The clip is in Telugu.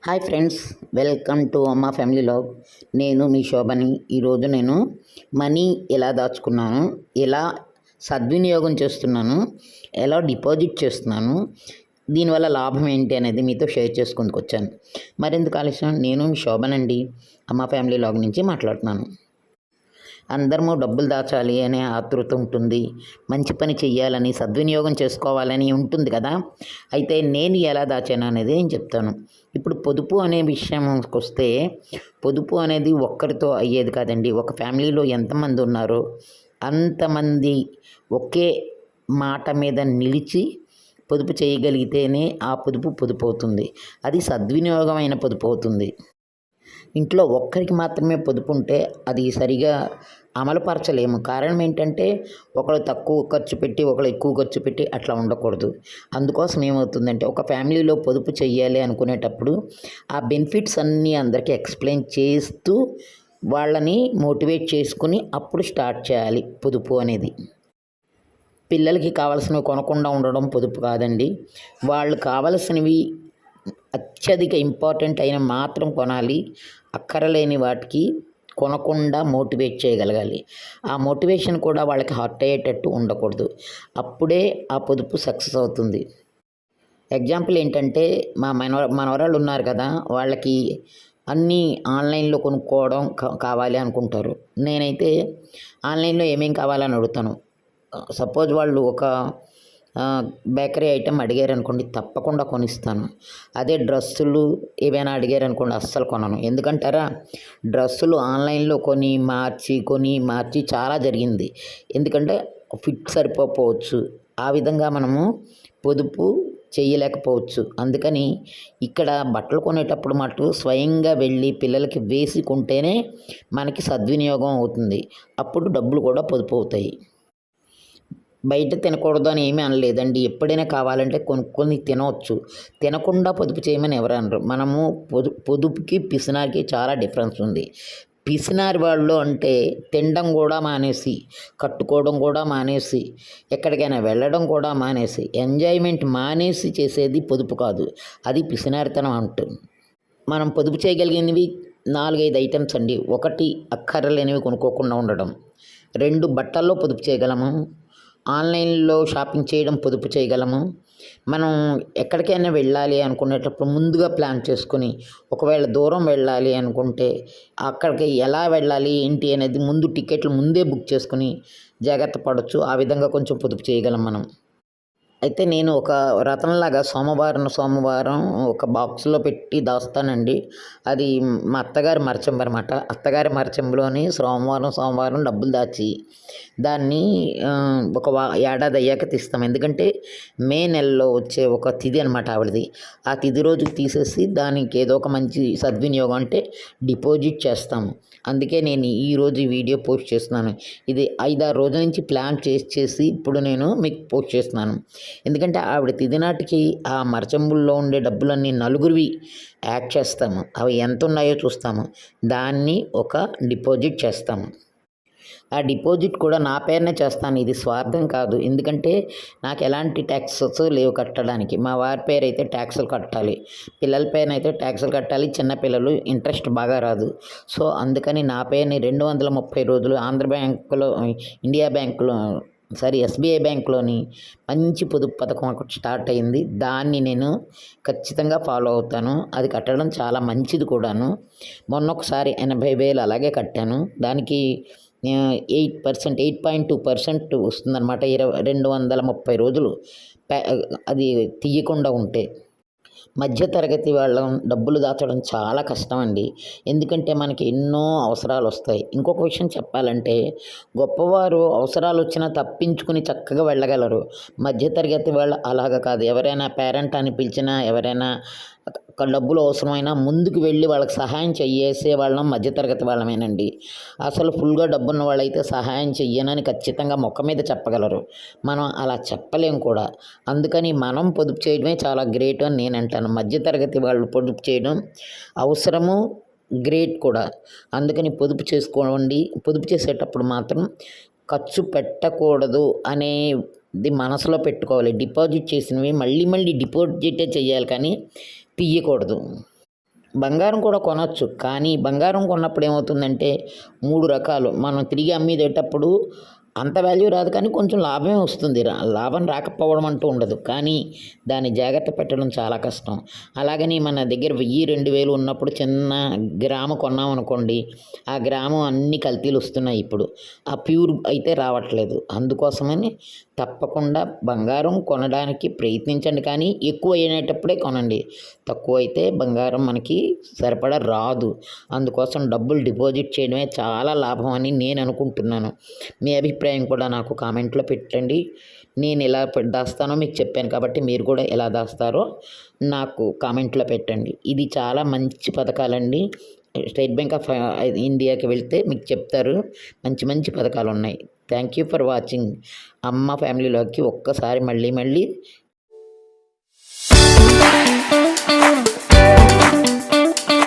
హాయ్ ఫ్రెండ్స్, వెల్కమ్ టు అమ్మ ఫ్యామిలీ లాగ్. నేను మీ శోభని. ఈరోజు నేను మనీ ఎలా దాచుకున్నాను, ఎలా సద్వినియోగం చేస్తున్నాను, ఎలా డిపాజిట్ చేస్తున్నాను, దీనివల్ల లాభం ఏంటి అనేది మీతో షేర్ చేసుకుందుకు వచ్చాను. మరెందుకు ఆలస్యం, నేను మీ శోభనండి, అమ్మ ఫ్యామిలీ లాగ్ నుంచి మాట్లాడుతున్నాను. అందరము డబ్బులు దాచాలి అనే ఆతృత ఉంటుంది, మంచి పని చెయ్యాలని, సద్వినియోగం చేసుకోవాలని ఉంటుంది కదా. అయితే నేను ఎలా దాచాను అనేది నేను చెప్తాను. ఇప్పుడు పొదుపు అనే విషయంకి వస్తే, పొదుపు అనేది ఒక్కరితో అయ్యేది కాదండి. ఒక ఫ్యామిలీలో ఎంతమంది ఉన్నారో అంతమంది ఒకే మాట మీద నిలిచి పొదుపు చేయగలిగితేనే ఆ పొదుపు పొదుపు అవుతుంది. అది సద్వినియోగమైన పొదుపు అవుతుంది. ఇంట్లో ఒక్కరికి మాత్రమే పొదుపు ఉంటే అది సరిగా అమలుపరచలేము. కారణం ఏంటంటే, ఒకళ్ళు తక్కువ ఖర్చు పెట్టి ఒకళ్ళు ఎక్కువ ఖర్చు పెట్టి అట్లా ఉండకూడదు. అందుకోసం ఏమవుతుందంటే, ఒక ఫ్యామిలీలో పొదుపు చెయ్యాలి అనుకునేటప్పుడు ఆ బెనిఫిట్స్ అన్నీ అందరికీ ఎక్స్ప్లెయిన్ చేస్తూ వాళ్ళని మోటివేట్ చేసుకుని అప్పుడు స్టార్ట్ చేయాలి పొదుపు అనేది. పిల్లలకి కావాల్సినవి కొనకుండా ఉండడం పొదుపు కాదండి. వాళ్ళు కావలసినవి అత్యధిక ఇంపార్టెంట్ అయిన మాత్రం కొనాలి. అక్కరలేని వాటికి కొనకుండా మోటివేట్ చేయగలగాలి. ఆ మోటివేషన్ కూడా వాళ్ళకి హర్ట్ అయ్యేటట్టు ఉండకూడదు. అప్పుడే ఆ పొదుపు సక్సెస్ అవుతుంది. ఎగ్జాంపుల్ ఏంటంటే, మా మనవరాళ్ళు ఉన్నారు కదా, వాళ్ళకి అన్నీ ఆన్లైన్లో కొనుక్కోవడం కావాలి అనుకుంటారు. నేనైతే ఆన్లైన్లో ఏమేం కావాలని అడుగుతాను. సపోజ్ వాళ్ళు ఒక బేకరీ ఐటెం అడిగారనుకోండి, తప్పకుండా కొనిస్తాను. అదే డ్రెస్సులు ఏవైనా అడిగారనుకోండి, అస్సలు కొనను. ఎందుకంటారా, డ్రెస్సులు ఆన్లైన్లో కొని మార్చి చాలా జరిగింది. ఎందుకంటే ఫిట్ సరిపోవచ్చు. ఆ విధంగా మనము పొదుపు చేయలేకపోవచ్చు. అందుకని ఇక్కడ బట్టలు కొనేటప్పుడు మటు స్వయంగా వెళ్ళి పిల్లలకి వేసి కొంటేనే మనకి సద్వినియోగం అవుతుంది. అప్పుడు డబ్బులు కూడా పొదుపు అవుతాయి. బయట తినకూడదు అని ఏమీ అనలేదండి. ఎప్పుడైనా కావాలంటే కొనుక్కొని తినవచ్చు. తినకుండా పొదుపు చేయమని ఎవరు అనరు. మనము పొదుపుకి పిసినారికి చాలా డిఫరెన్స్ ఉంది. పిసినారి వాళ్ళు అంటే తినడం కూడా మానేసి, కట్టుకోవడం కూడా మానేసి, ఎక్కడికైనా వెళ్ళడం కూడా మానేసి, ఎంజాయ్మెంట్ మానేసి చేసేది పొదుపు కాదు. అది పిసినారితనం అంటుంది. మనం పొదుపు చేయగలిగినవి 4-5 ఐటమ్స్ అండి. 1 అక్కర్లేనివి కొనుక్కోకుండా ఉండడం. 2 బట్టల్లో పొదుపు చేయగలము. ఆన్లైన్లో షాపింగ్ చేయడం పొదుపు చేయగలము. మనం ఎక్కడికైనా వెళ్ళాలి అనుకునేటప్పుడు ముందుగా ప్లాన్ చేసుకుని, ఒకవేళ దూరం వెళ్ళాలి అనుకుంటే అక్కడికి ఎలా వెళ్ళాలి ఏంటి అనేది ముందు టికెట్లు ముందే బుక్ చేసుకుని జాగ్రత్త పడవచ్చు. ఆ విధంగా కొంచెం పొదుపు చేయగలం మనం. అయితే నేను ఒక రతంలాగా సోమవారం ఒక బాక్స్లో పెట్టి దాస్తానండి. అది మా అత్తగారి మరచెంబు అనమాట. అత్తగారి మరచెంబులోని సోమవారం డబ్బులు దాచి దాన్ని ఒక ఏడాది అయ్యాక తీస్తాం. ఎందుకంటే మే నెలలో వచ్చే ఒక తిథి అనమాట ఆవిడది. ఆ తిథి రోజుకి తీసేసి దానికి ఏదో ఒక మంచి సద్వినియోగం అంటే డిపాజిట్ చేస్తాము. అందుకే నేను ఈరోజు ఈ వీడియో పోస్ట్ చేస్తున్నాను. ఇది 5-6 రోజుల నుంచి ప్లాన్ చేసి ఇప్పుడు నేను మీకు పోస్ట్ చేస్తున్నాను. ఎందుకంటే ఆవిడ తిథి నాటికి ఆ మరచెంబుల్లో ఉండే డబ్బులన్నీ నలుగురివి యాడ్ చేస్తాము. అవి ఎంత ఉన్నాయో చూస్తాము. దాన్ని ఒక డిపాజిట్ చేస్తాము. ఆ డిపాజిట్ కూడా నా పేరునే చేస్తాను. ఇది స్వార్థం కాదు. ఎందుకంటే నాకు ఎలాంటి ట్యాక్సెస్ లేవు కట్టడానికి. మా వారి పేరు అయితే ట్యాక్సులు కట్టాలి, పిల్లల పేరున అయితే ట్యాక్సులు కట్టాలి. చిన్నపిల్లలు ఇంట్రెస్ట్ బాగా రాదు. సో అందుకని నా పేరుని 230 రోజులు ఇండియా బ్యాంకులో ఎస్బీఐ బ్యాంకులోని మంచి పొదుపు పథకం ఒకటి స్టార్ట్ అయింది. దాన్ని నేను ఖచ్చితంగా ఫాలో అవుతాను. అది కట్టడం చాలా మంచిది కూడాను. మొన్న ఒకసారి 80,000 అలాగే కట్టాను. దానికి 8.2% వస్తుందన్నమాట. 230 రోజులు అది తీయకుండా ఉంటే. మధ్యతరగతి వాళ్ళం డబ్బులు దాచడం చాలా కష్టం అండి. ఎందుకంటే మనకి ఎన్నో అవసరాలు వస్తాయి. ఇంకొక విషయం చెప్పాలంటే, గొప్పవారు అవసరాలు వచ్చినా తప్పించుకుని చక్కగా వెళ్ళగలరు. మధ్యతరగతి వాళ్ళు అలాగ కాదు. ఎవరైనా పేరెంట్ అని పిలిచినా, ఎవరైనా డబ్బులు అవసరమైనా ముందుకు వెళ్ళి వాళ్ళకి సహాయం చేసే వాళ్ళం మధ్యతరగతి వాళ్ళమేనండి. అసలు ఫుల్గా డబ్బున్న వాళ్ళైతే సహాయం చెయ్యనని ఖచ్చితంగా మొక్క మీద చెప్పగలరు. మనం అలా చెప్పలేం కూడా. అందుకని మనం పొదుపు చేయడమే చాలా గ్రేట్ అని నేను అంటాను. మధ్యతరగతి వాళ్ళు పొదుపు చేయడం అవసరము, గ్రేట్ కూడా. అందుకని పొదుపు చేసుకోండి. పొదుపు చేసేటప్పుడు మాత్రం ఖర్చు పెట్టకూడదు అనేది మనసులో పెట్టుకోవాలి. డిపాజిట్ చేసినవి మళ్ళీ డిపాజిటే చేయాలి, కానీ తీయకూడదు. బంగారం కూడా కొనొచ్చు. కానీ బంగారం కొన్నప్పుడు ఏమవుతుందంటే 3 రకాలు. మనం తిరిగి అమ్మేటప్పుడు అంత వాల్యూ రాదు కానీ కొంచెం లాభమే వస్తుంది. లాభం రాకపోవడం అంటూ ఉండదు. కానీ దాన్ని జాగ్రత్త పెట్టడం చాలా కష్టం. అలాగని మన దగ్గర 1000, 2000 ఉన్నప్పుడు చిన్న గ్రాము కొన్నామనుకోండి, ఆ గ్రాము అన్ని కల్తీలు వస్తున్నాయి ఇప్పుడు. ఆ ప్యూర్ అయితే రావట్లేదు. అందుకోసమని తప్పకుండా బంగారం కొనడానికి ప్రయత్నించండి. కానీ ఎక్కువ అయినటప్పుడే కొనండి. తక్కువైతే బంగారం మనకి సరిపడా రాదు. అందుకోసం డబ్బులు డిపాజిట్ చేయడమే చాలా లాభం అని నేను అనుకుంటున్నాను. మీ అభిప్రాయం కూడా నాకు కామెంట్లో పెట్టండి. నేను ఎలా దాస్తానో మీకు చెప్పాను కాబట్టి మీరు కూడా ఎలా దాస్తారో నాకు కామెంట్లో పెట్టండి. ఇది చాలా మంచి పథకాలండి. స్టేట్ బ్యాంక్ ఆఫ్ ఇండియాకి వెళ్తే మీకు చెప్తారు. మంచి మంచి పథకాలు ఉన్నాయి. Thank you for watching. అమ్మ ఫ్యామిలీలోకి ఒక్కసారి మళ్ళీ